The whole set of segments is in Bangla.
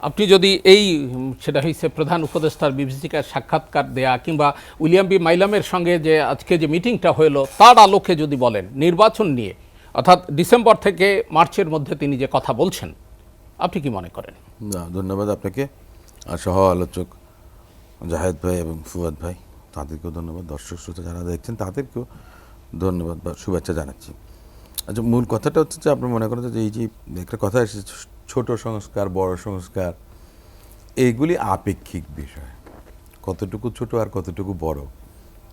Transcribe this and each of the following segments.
আপনি যদি এই সেটা হচ্ছে প্রধান উপদেষ্টার বিভীষিকার সাক্ষাৎকার দেয়া কিংবা উইলিয়াম বি মাইলামের সঙ্গে যে আজকে যে মিটিংটা হলো তার আলোকে যদি বলেন নির্বাচন নিয়ে, অর্থাৎ ডিসেম্বর থেকে মার্চের মধ্যে তিনি যে কথা বলছেন, আপনি কি মনে করেন? না, ধন্যবাদ আপনাকে আর সহ আলোচক জাহেদ ভাই এবং ফুয়াদ ভাই, তাদেরকেও ধন্যবাদ। দর্শক শ্রোতা যারা দেখছেন তাদেরকেও ধন্যবাদ বা শুভেচ্ছা জানাচ্ছি। আচ্ছা, মূল কথাটা হচ্ছে যে আপনি মনে করেন যে এই যে একটা কথা এসেছে ছোট সংস্কার বড় সংস্কার, এইগুলি আপেক্ষিক বিষয়, কতটুকু ছোট আর কতটুকু বড়,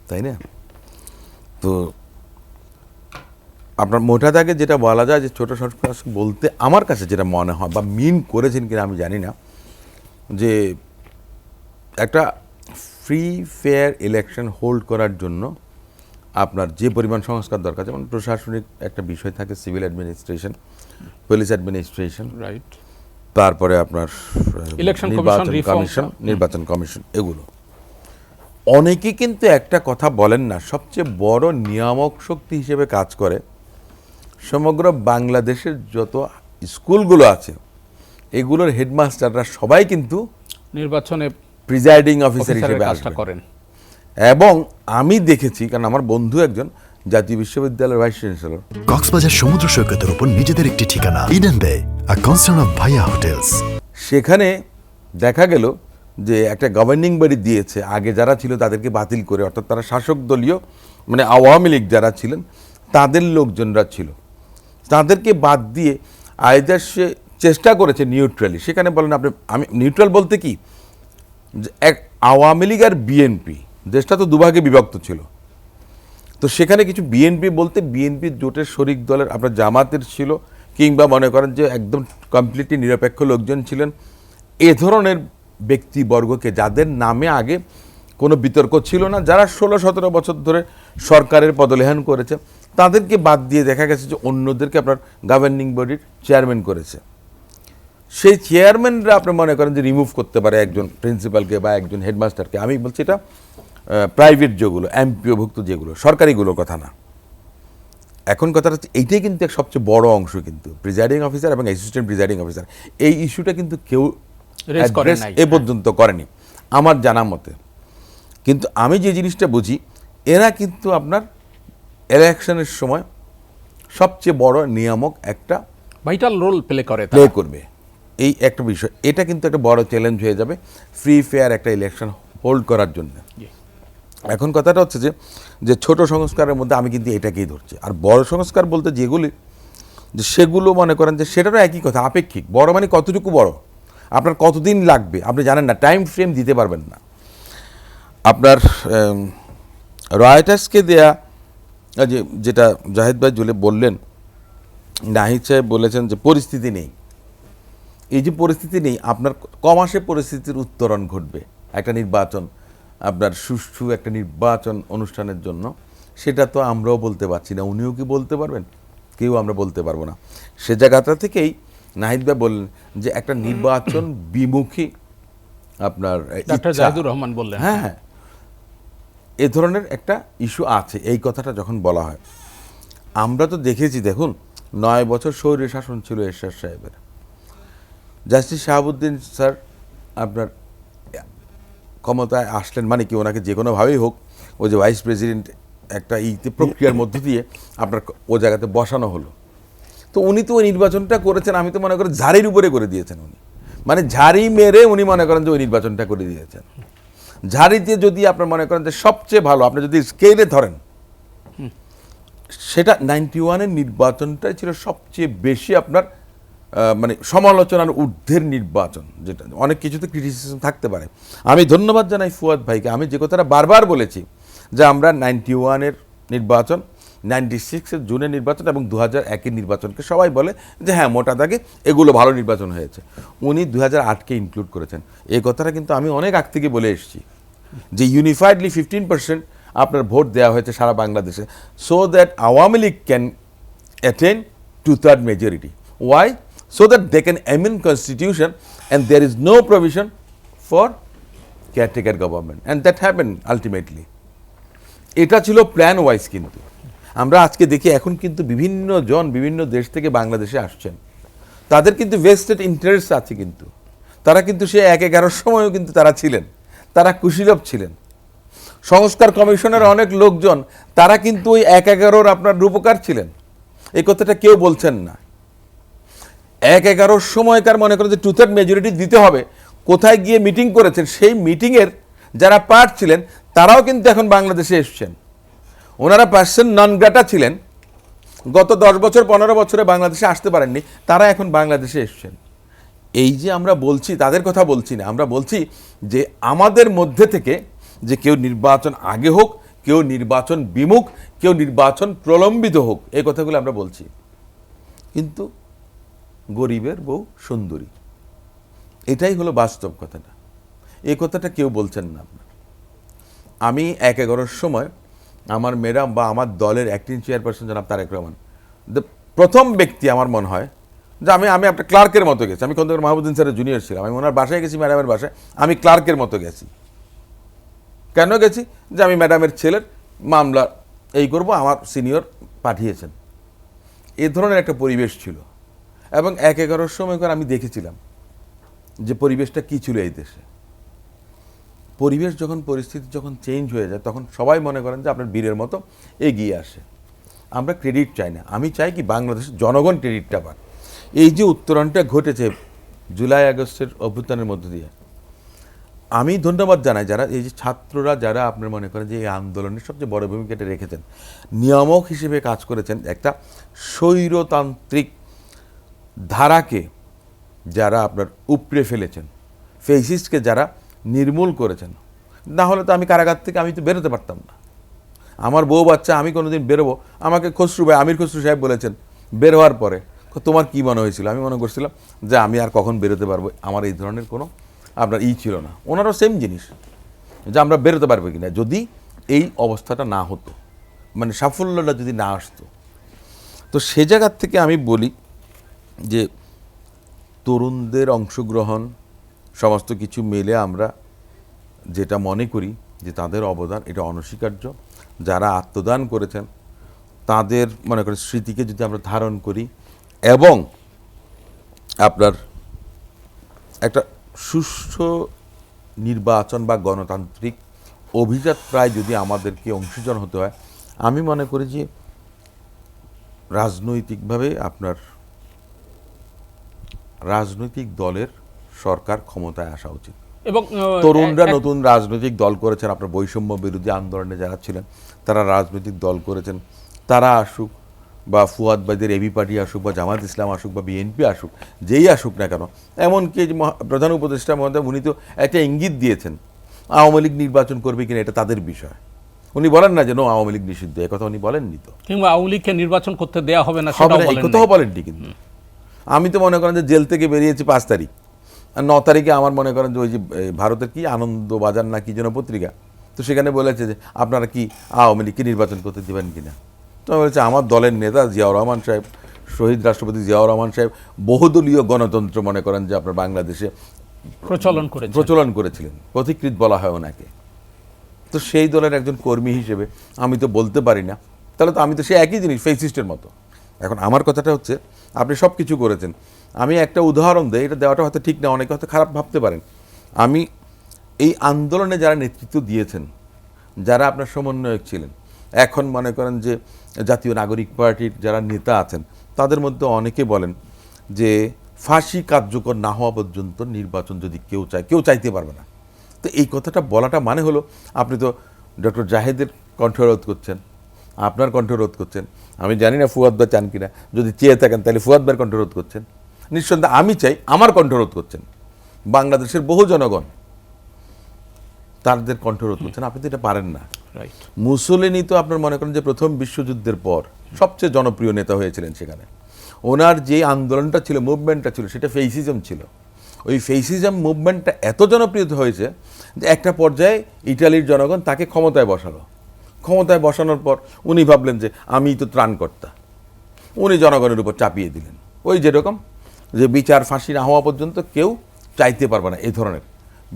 তাই না? তো আপনার মোটা দাগে যেটা বলা যায় যে ছোট সংস্কার বলতে আমার কাছে যেটা মনে হয় বা মিন করেছেন কিনা আমি জানি না, যে একটা ফ্রি ফেয়ার ইলেকশন হোল্ড করার জন্য আপনার যে পরিমাণ সংস্কার দরকার, যেমন প্রশাসনিক একটা বিষয় থাকে, civil administration, police administration, right, তারপরে আপনার ইলেকশন নির্বাচন কমিশন, এগুলো অনেকে কিন্তু একটা কথা বলেন না, সবচেয়ে বড় নিয়ামক শক্তি হিসেবে কাজ করে সমগ্র বাংলাদেশের যত স্কুলগুলো আছে, এগুলোর হেডমাস্টাররা সবাই কিন্তু নির্বাচনে প্রিজাইডিং অফিসার হিসেবে কাজটা করেন। এবং আমি দেখেছি, কারণ আমার বন্ধু একজন জাতীয় বিশ্ববিদ্যালয়ের ভাইস চ্যান্সেলর। কক্সবাজার সমুদ্র সৈকতের উপর নিজেদের একটি ঠিকানা, ইডেন বে, আ কনসার্ন অফ ভাইয়া হোটেলস। সেখানে দেখা গেল যে একটা গভর্নিং বডি দিয়েছে, আগে যারা ছিল তাদেরকে বাতিল করে, অর্থাৎ তারা শাসক দলীয় মানে আওয়ামী লীগ যারা ছিলেন তাদের লোকজনরা ছিল, তাদেরকে বাদ দিয়ে আইদার সে চেষ্টা করেছে নিউট্রালি। সেখানে বলেন আপনি, আমি নিউট্রাল বলতে কি, এক আওয়ামী লীগ আর বিএনপি, দেশটা তো দুভাগে বিভক্ত ছিল, তো সেখানে কিছু বিএনপি বলতে বিএনপির জোটের শরিক দলের আপনার জামাতের ছিল, কিংবা মনে করেন যে একদম কমপ্লিটলি নিরপেক্ষ লোকজন ছিলেন, এ ধরনের ব্যক্তিবর্গকে যাদের নামে আগে কোনো বিতর্ক ছিল না, যারা 16-17 বছর ধরে সরকারের পদলেহন করেছে, তাদেরকে বাদ দিয়ে দেখা গেছে যে অন্যদেরকে আপনার গভর্নিং বডির চেয়ারম্যান করেছে। সেই চেয়ারম্যানরা আপনি মনে করেন যে রিমুভ করতে পারে একজন প্রিন্সিপালকে বা একজন হেডমাস্টারকে। আমি বলছি এটা প্রাইভেট যেগুলো, এমপিওভুক্ত যেগুলো, সরকারিগুলোর কথা না। এখন কথাটা হচ্ছে এইটাই কিন্তু এক সবচেয়ে বড় অংশ, কিন্তু প্রিজাইডিং অফিসার এবং অ্যাসিস্ট্যান্ট প্রিজাইডিং অফিসার, এই ইস্যুটা কিন্তু কেউ এ পর্যন্ত করেনি আমার জানা মতে। কিন্তু আমি যে জিনিসটা বুঝি, এরা কিন্তু আপনার ইলেকশনের সময় সবচেয়ে বড় নিয়ামক একটা ভাইটাল রোল প্লে করবে, এই একটা বিষয়। এটা কিন্তু একটা বড় চ্যালেঞ্জ হয়ে যাবে ফ্রি ফেয়ার একটা ইলেকশন হোল্ড করার জন্য। এখন কথাটা হচ্ছে যে ছোট সংস্কারের মধ্যে আমি কিন্তু এটাকেই ধরছি, আর বড় সংস্কার বলতে যেগুলি, যে সেগুলো মনে করেন যে সেটারও একই কথা, আপেক্ষিক। বড় মানে কতটুকু বড়, আপনার কতদিন লাগবে আপনি জানেন না, টাইম ফ্রেম দিতে পারবেন না। আপনার রয়টার্সকে দেয়া যেটা জাহিদ ভাই বললেন, নাহিদ সাহেব বলেছেন যে পরিস্থিতি নেই, এই যে পরিস্থিতি নেই, আপনার কমাসে পরিস্থিতির উত্তরণ ঘটবে একটা নির্বাচন, আপনার সুষ্ঠু একটা নির্বাচন অনুষ্ঠানের জন্য, সেটা তো আমরাও বলতে পারছি না, উনিও কি বলতে পারবেন? কেউ আমরা বলতে পারবো না। সে জায়গাটা থেকেই নাহিদ ভাই বললেন যে একটা নির্বাচন বিমুখী আপনার জাহিদুর রহমান বললেন, হ্যাঁ, এ ধরনের একটা ইস্যু আছে। এই কথাটা যখন বলা হয়, আমরা তো দেখেছি, দেখুন 9 বছর স্বৈর শাসন ছিল এরশাদ সাহেবের। জাস্টিস শাহাবুদ্দিন স্যার আপনার ক্ষমতায় আসলেন মানে কি, ওনাকে যে কোনোভাবেই হোক, ওই যে ভাইস প্রেসিডেন্ট একটা প্রক্রিয়ার মধ্য দিয়ে আপনার ও জায়গাতে বসানো হলো। তো উনি তো ওই নির্বাচনটা করেছেন, আমি তো মনে করি ঝাড়ির উপরে করে দিয়েছেন উনি, মানে ঝাড়ি মেরে উনি মনে করেন যে ওই নির্বাচনটা করে দিয়েছেন। ঝাড়িতে যদি আপনার মনে করেন যে সবচেয়ে ভালো, আপনি যদি স্কেলে ধরেন, সেটা 91-এর নির্বাচনটাই ছিল সবচেয়ে বেশি আপনার মানে সমালোচনার ঊর্ধ্বের নির্বাচন, যেটা অনেক কিছুতে ক্রিটিসিজম থাকতে পারে। আমি ধন্যবাদ জানাই ফুয়াদ ভাইকে, আমি যে কথাটা বারবার বলেছি যে আমরা 91-এর নির্বাচন, 96-এর জুনের নির্বাচন এবং 2001-এর নির্বাচনকে সবাই বলে যে হ্যাঁ মোটা দাগে এগুলো ভালো নির্বাচন হয়েছে। উনি 2008-কে ইনক্লুড করেছেন। এই কথাটা কিন্তু আমি অনেক আগ থেকে বলে এসেছি যে ইউনিফাইডলি 15% আপনার ভোট দেওয়া হয়েছে সারা বাংলাদেশে, so that Awami league can attain 2/3 majority. Why? So that they can amend constitution and there is no provision for caretaker government, and that happened ultimately. এটা ছিল প্ল্যান ওয়াইজ। কিন্তু আমরা আজকে দেখি এখন কিন্তু বিভিন্ন জন বিভিন্ন দেশ থেকে বাংলাদেশে আসছেন, তাদের কিন্তু ভেস্টেড ইন্টারেস্ট আছে, কিন্তু তারা কিন্তু সে ১-১১ সময়ও কিন্তু তারা ছিলেন, তারা কুশীলব ছিলেন। সংস্কার কমিশনের অনেক লোকজন তারা কিন্তু ওই ১-১১ আপনার রূপকার ছিলেন, এই কথাটা কেউ বলছেন না। ১-১ সময়কার মনে করেন যে 2/3 মেজরিটি দিতে হবে, কোথায় গিয়ে মিটিং করেছেন, সেই মিটিংয়ের যারা পার্ট ছিলেন তারাও কিন্তু এখন বাংলাদেশে এসছেন। ওনারা পার্সন নন গ্রাটা ছিলেন, গত 10 বছর 15 বছরে বাংলাদেশে আসতে পারেননি, তারা এখন বাংলাদেশে এসছেন। এই যে আমরা বলছি তাদের কথা বলছি না, আমরা বলছি যে আমাদের মধ্যে থেকে যে কেউ নির্বাচন আগে হোক, কেউ নির্বাচন বিমুখ, কেউ নির্বাচন প্রলম্বিত হোক, এই কথাগুলো আমরা বলছি। কিন্তু গরিবের বউ সুন্দরী, এটাই হলো বাস্তব কথাটা। এই কথাটা কেউ বলছেন না। আমি ১-১ সময় আমার ম্যাডাম বা আমার দলের অ্যাক্টিং চেয়ারপারসন জনাব তারেক রহমান, প্রথম ব্যক্তি আমার মনে হয় যে আমি একটা ক্লার্কের মতো গেছি। আমি খন্দকার মাহমুদ্দিন স্যারের জুনিয়র ছিলাম, আমি ওনার বাসায় গেছি, ম্যাডামের বাসায় আমি ক্লার্কের মতো গেছি। কেন গেছি? যে আমি ম্যাডামের ছেলের মামলা এই করব, আমার সিনিয়র পাঠিয়েছেন। এ ধরনের একটা পরিবেশ ছিল। এবং ১-১ সময়কার আমি দেখেছিলাম যে পরিবেশটা কী ছিল এই দেশে। পরিবেশ যখন, পরিস্থিতি যখন চেঞ্জ হয়ে যায়, তখন সবাই মনে করেন যে আপনার বীরের মতো এগিয়ে আসে। আমরা ক্রেডিট চাই না, আমি চাই কি বাংলাদেশের জনগণ ক্রেডিটটা পাক। এই যে উত্তরণটা ঘটেছে জুলাই আগস্টের অভ্যুত্থানের মধ্য দিয়ে, আমি ধন্যবাদ জানাই যারা এই যে ছাত্ররা, যারা আপনার মনে করেন যে এই আন্দোলনের সবচেয়ে বড় ভূমিকাটা রেখেছেন, নিয়ামক হিসেবে কাজ করেছেন, একটা স্বৈরতান্ত্রিক ধারাকে যারা আপনার উপড়ে ফেলেছেন, ফেসিস্টকে যারা নির্মূল করেছেন। না হলে তো আমি কারাগার থেকে আমি তো বেরোতে পারতাম না। আমার বউ বাচ্চা, আমি কোনোদিন বেরোবো, আমাকে খসরু ভাই, আমির খসরু সাহেব বলেছেন বের হওয়ার পরে, তোমার কি মনে হয়েছিল? আমি মনে করছিলাম যে আমি আর কখন বেরোতে পারবো, আমার এই ধরনের কোনো আপনার ছিল না। ওনারও সেম জিনিস, যে আমরা বেরোতে পারবো কিনা যদি এই অবস্থাটা না হতো, মানে সাফল্যটা যদি না আসতো। তো সে জায়গার থেকে আমি বলি যে তরুণদের অংশগ্রহণ সমস্ত কিছু মিলে আমরা যেটা মনে করি যে তাদের অবদান এটা অনস্বীকার্য। যারা আত্মদান করেছেন তাদের মনে করেন স্মৃতিকে যদি আমরা ধারণ করি এবং আপনার একটা সুষ্ঠু নির্বাচন বা গণতান্ত্রিক অভিযাত্রায় যদি আমাদেরকে অংশীজন হতে হয়, আমি মনে করি যে রাজনৈতিকভাবে আপনার রাজনৈতিক দলের সরকার ক্ষমতায় আসা উচিত। এবং তরুণরা নতুন রাজনৈতিক দল করেছেন, আপনার বৈষম্য বিরোধী আন্দোলনে যারা ছিলেন তারা রাজনৈতিক দল করেছেন, তারা আসুক, বা ফুয়াদ ভাইদের এবি পার্টি আসুক, বা জামাত ইসলাম আসুক, বা বিএনপি আসুক, যেই আসুক না কেন। এমনকি যে প্রধান উপদেষ্টা মহোদয় উনি তো একটা ইঙ্গিত দিয়েছেন আওয়ামী লীগ নির্বাচন করবে কিনা এটা তাদের বিষয়। উনি বলেন না যে নো আওয়ামী লীগ নিষিদ্ধ, একথা উনি বলেননি। তো কিংবা আওয়ামী লীগকে নির্বাচন করতে দেওয়া হবে না, কোথাও বলেননি। কিন্তু আমি তো মনে করেন যে জেল থেকে বেরিয়েছি 5 তারিখ, আর 9 তারিখে আমার মনে করেন যে ওই যে ভারতের কি আনন্দবাজার না কি যেন পত্রিকা, তো সেখানে বলেছে যে আপনারা কি আওয়ামী লীগকে নির্বাচন করতে দেবেন কিনা। তো আমি বলেছি আমার দলের নেতা জিয়াউর রহমান সাহেব, শহীদ রাষ্ট্রপতি জিয়াউর রহমান সাহেব বহুদলীয় গণতন্ত্র মনে করেন যে আপনার বাংলাদেশে প্রচলন করেছিলেন, পথিকৃৎ বলা হয় ওনাকে। তো সেই দলের একজন কর্মী হিসেবে আমি তো বলতে পারি না, তাহলে তো আমি তো সেই একই জিনিস, ফেসিস্টের মতো। এখন আমার কথাটা হচ্ছে আপনি সব কিছু করেছেন, আমি একটা উদাহরণ দেই, এটা দেওয়াটা হয়তো ঠিক না, অনেকে হয়তো খারাপ ভাবতে পারেন। আমি এই আন্দোলনে যারা নেতৃত্ব দিয়েছেন, যারা আপনার সমন্বয়ক ছিলেন, এখন মনে করেন যে জাতীয় নাগরিক পার্টির যারা নেতা আছেন, তাদের মধ্যে অনেকে বলেন যে ফাঁসি কার্যকর না হওয়া পর্যন্ত নির্বাচন যদি কেউ চায়, কেউ চাইতে পারবে না। তো এই কথাটা বলাটা মানে হলো আপনি তো ডক্টর জাহেদের কণ্ঠরোধ করছেন, আপনার কণ্ঠরোধ করছেন, আমি জানি না ফুয়াদ ভাই চান কিনা, যদি চেয়ে থাকেন তাহলে ফুয়াদ ভাইয়ের কণ্ঠরোধ করছেন, নিঃসন্দেহে আমি চাই আমার কণ্ঠরোধ করছেন, বাংলাদেশের বহু জনগণ তাদের কণ্ঠরোধ করছেন, আপনি তো এটা পারেন না। মুসোলিনি তো আপনার মনে করেন যে প্রথম বিশ্বযুদ্ধের পর সবচেয়ে জনপ্রিয় নেতা হয়েছিলেন, সেখানে ওনার যে আন্দোলনটা ছিল, মুভমেন্টটা ছিল, সেটা ফেসিজম ছিল। ওই ফেসিজম মুভমেন্টটা এত জনপ্রিয় হয়েছে যে একটা পর্যায়ে ইটালির জনগণ তাকে ক্ষমতায় বসালো। ক্ষমতায় বসানোর পর উনি ভাবলেন যে আমি তো ত্রাণকর্তা, উনি জনগণের উপর চাপিয়ে দিলেন। ওই যেরকম যে বিচার ফাঁসি না হওয়া পর্যন্ত কেউ চাইতে পারবে না, এই ধরনের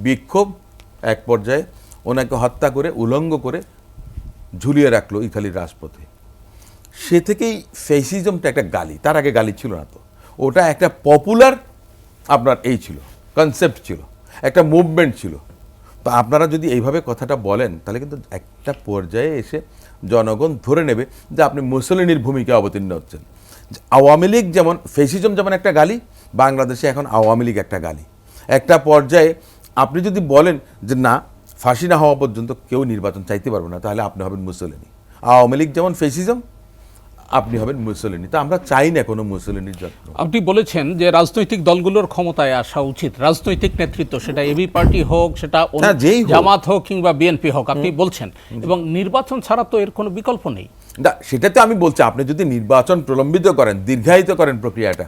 বিক্ষোভ এক পর্যায়ে ওনাকে হত্যা করে উলঙ্গ করে ঝুলিয়ে রাখলো ইতালির রাজপথে। সে থেকেই ফেসিজমটা একটা গালি, তার আগে গালি ছিল না তো, ওটা একটা পপুলার আপনার এই ছিল কনসেপ্ট ছিল, একটা মুভমেন্ট ছিল। তো আপনারা যদি এইভাবে কথাটা বলেন তাহলে কিন্তু একটা পর্যায়ে এসে জনগণ ধরে নেবে যে আপনি মুসলিনীর ভূমিকা অবতীর্ণ হচ্ছেন। আওয়ামী লীগ যেমন ফেসিজম যেমন একটা গালি, বাংলাদেশে এখন আওয়ামী লীগ একটা গালি। একটা পর্যায়ে আপনি যদি বলেন যে না, ফাঁসি না হওয়া পর্যন্ত কেউ নির্বাচন চাইতে পারবে না, তাহলে আপনি হবেন মুসলিনী। আওয়ামী লীগ যেমন ফেসিজম, আপনি হবেন মুসলিনী। তো আমরা চাই না কোনো মুসলিনীর যত্ন। আপনি বলেছেন যে রাজনৈতিক দলগুলোর ক্ষমতায় আসা উচিত, রাজনৈতিক নেতৃত্ব, সেটা এবি পার্টি হোক, সেটা হ্যাঁ, যেই হোক। জামাত হোক কিংবা বিএনপি হোক, আপনি বলছেন, এবং নির্বাচন ছাড়া তো এর কোনো বিকল্প নেই। না, সেটাতে আমি বলছি, আপনি যদি নির্বাচন প্রলম্বিত করেন, দীর্ঘায়িত করেন প্রক্রিয়াটা,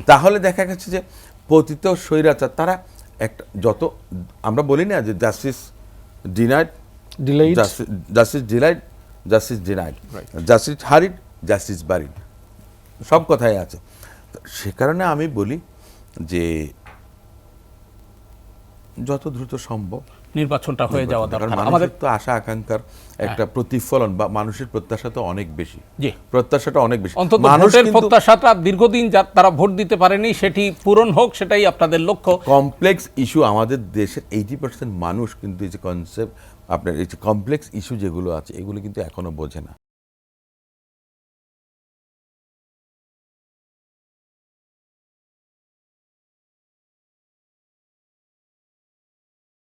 তাহলে দেখা গেছে যে পতিত স্বৈরাচার তারা একটা যত আমরা বলি না যে justice denied, Delayed. Justice delayed, justice denied, justice hurried, justice buried, সব কথাই আছে। তো সে কারণে আমি বলি যে যত দ্রুত সম্ভব নির্বাচনটা হয়ে যাওয়া কারণ দরকার। মানুষের আমাদের তো আশা আকাঙ্ক্ষার একটা প্রতিফলন, বা মানুষের প্রত্যাশা তো অনেক বেশি। জি। প্রত্যাশাটা অনেক বেশি। অন্তত মানুষ ভোটের কিন্তু প্রত্যাশাটা দীর্ঘদিন তারা ভোট দিতে পারেনি, সেটি পূরণ হোক, সেটাই আপনাদের লক্ষ্য। কমপ্লেক্স ইস্যু, আমাদের দেশের 80% মানুষ কিন্তু এই যে কনসেপ্ট, আপনার এই যে কমপ্লেক্স ইস্যু যেগুলো আছে, এগুলো কিন্তু এখনো বোঝে না।